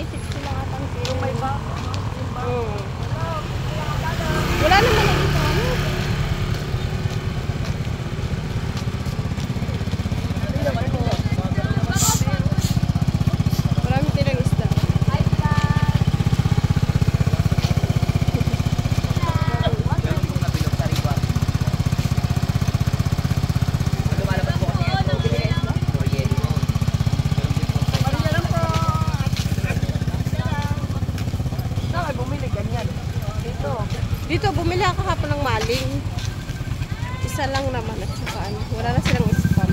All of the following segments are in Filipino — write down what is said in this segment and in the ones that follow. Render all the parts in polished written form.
60 lang atang kilo. May ba? Wala naman na dito. Marami silang isda. Dito, bumili ako kahapon ng maling. Isa lang naman at saka ano, wala na silang spam.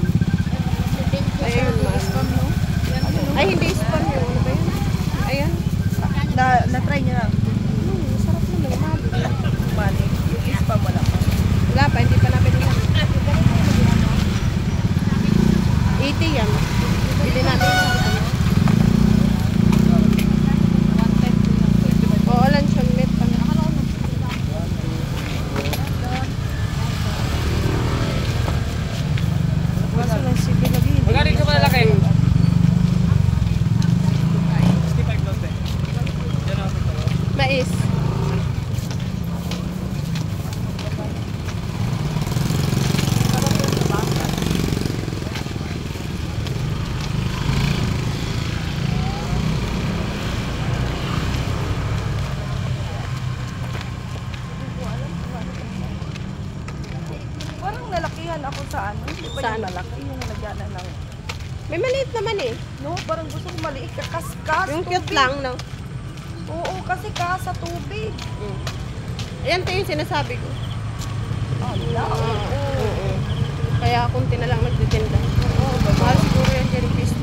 Ayun, spam, no? Ay, hindi spam yun. Ano ba yun? Ayan. Na-try niyo na? Masarap naman, maling. Maling. Yung spam wala pa. Wala pa, hindi pa namin lang. 80 yan. Bili natin. Oo, luncheon meat pa. Magkano dito malalaki? 65 lote. Mais. Parang nalakihan ako sa ano. Di ba Saan? yung lalaki? Yung nagyana ng... May maliit naman eh. No, parang gusto ko maliit. Kas Yung tubig. cute lang, no? Oo, kasi kas sa tubig. Ayan to yung sinasabi ko. Ala. Oo. Kaya kunti na lang nagtitinda. Mahal siguro yan dyan yung pisto.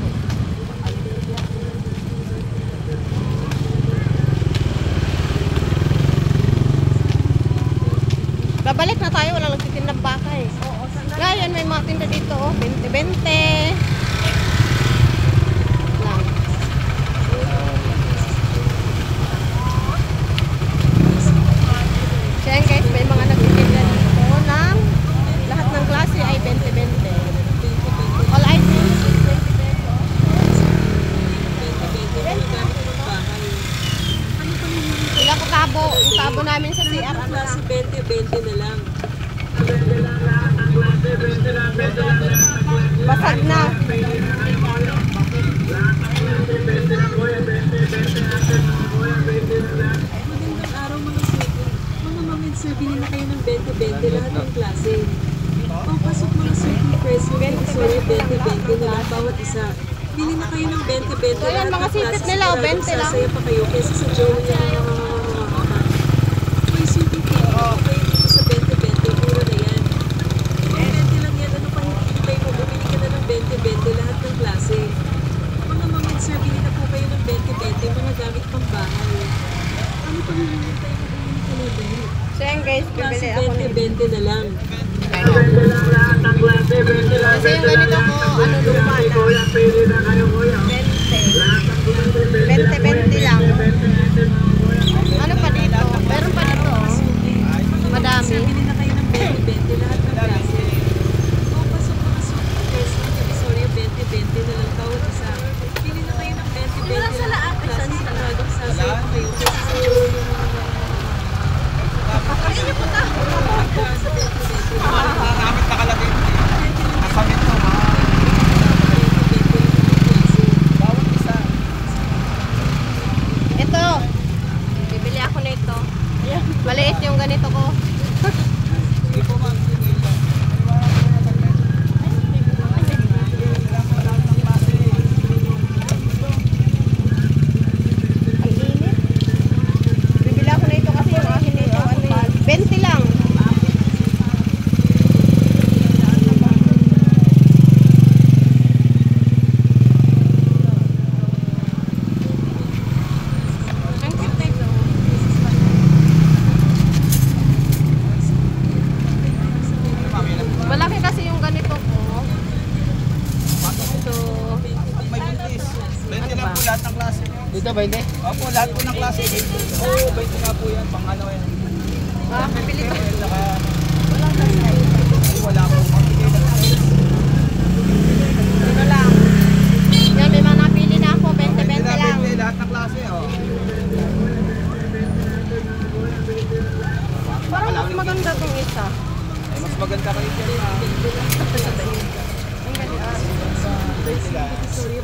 Babalik na tayo, walang nagtitindang baka eh. Ngayon may mga tinda dito, oh. 20-20. Lang. So yan guys, may mga nagtitinda dito ng lahat ng klase ay 20-20. All items, 20 pesos. Ilang ko tabo, yung tabo namin sa CR, ano lang. 20 na lang. Basag na. Magandang araw mga sir. Mga mangin sir, bili na kayo ng 20-20 lahat ng klase. Pagpasok mga sir, presyo, sorry, 20-20 na lang bawat isa. Bili na kayo ng 20-20 So yan, mga sipit nila, o 20 lang. Sasaya pa kayo kesa sa Joey na may sweetie cake pa kayo dito sa 20-20, puro na yan. 20 lang yan, ano pa hinihintay mo? Bumili ka na ng 20-20 lahat ng klase. Mga mangin sir, bili na po kayo ng 20-20, mga gamit pang bahay. Ano pa hinihintay mo? Bumili ka na dahil. So yan guys, Klase bibili ako nito. 20-20 na lang. Kasi yung ganito ko, ano luma na. 20-20 lang. Ano pa dito? Meron pa dito. Madami. Bili na kayo ng 20-20 lahat ng klase. O, pasok mga super sorry, 20-20 na lang bawat isa. Bili na kayo ng 20-20 lahat ng klase. Siguradong sasaya pa kayo kasi sa Ayun po ta. Maraming nakalagay. Nasamit mo, bawat isa. Ito. Bibili ako nito. Maliit yung ganito ko. Sige po ma'am. Ang init. Bibili ako nito kasi yung akin nito, ano yan, 20 lang. Ang cute nito. Malaki kasi yung ganito ko. Ito. May buntis. 20 lang po lahat ng klase. Dito ba hindi? Opo, lahat po ng klase. Oo, 20 nga po yan. Pang ano yan. Bibili ko. Wala po. Magbigay na lang. Ito lang. Yan, may mga napili na ako. 20-20 lang. 20 lahat ng klase. maganda tong isa. Ay, mas maganda kayo dyan ha.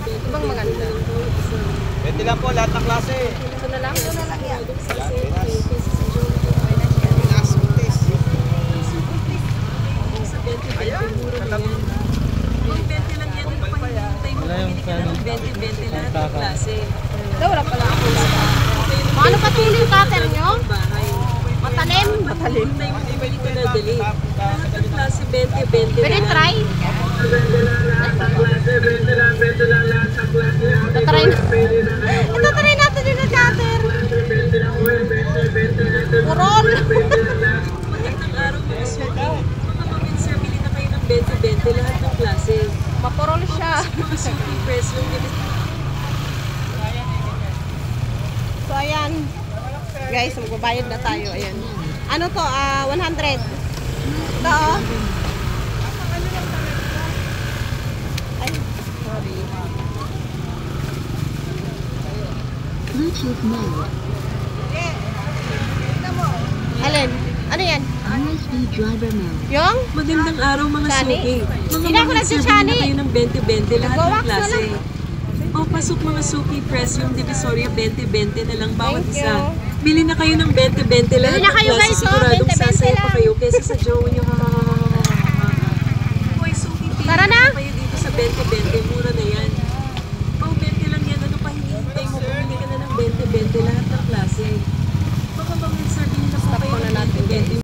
Ito bang maganda? 20 lang po, lahat ng klase. Ito na lang? Ito na lang yan. Ayan, katabi. Pang 20 lang yan, ano pa hinihintay mo? Bumili ka na ng 20 lahat ng klase. Ito, wala pala ako lata. Ano pa tuloy yung cutter nyo? Bahay. Matalim. Matalim. Hintay mo bumili ka na dali. Lahat ng klase 20 Pwede lahat. try? Tatry na. Ito try natin din ang cutter. Purol. Magandang araw mga suki. Mga maminsir, bili na kayo ng 20 lahat ng klase. Mapurol siya. Mga suki, press yung So ayan. Guys, magbabayad na tayo. Ayan. Ano to? 100. Ito oh. Ay, sorry. Bluetooth mode. Alin? Ano yan? USB driver mode. Yung? Magandang araw mga Shani? suki. Hindi Mga ako maminsir, bili nagsi-shani. na kayo ng 20 lahat ng Nagwawax na klase. lang. O pasok mga suki, press yung Divisoria 20 na lang bawat Thank isa. you. Bili na kayo ng 20 lahat Bili na ng kayo, klase. guys, oh, Siguradong 20 sasaya pa lang. kayo kaysa sa jowa nyo.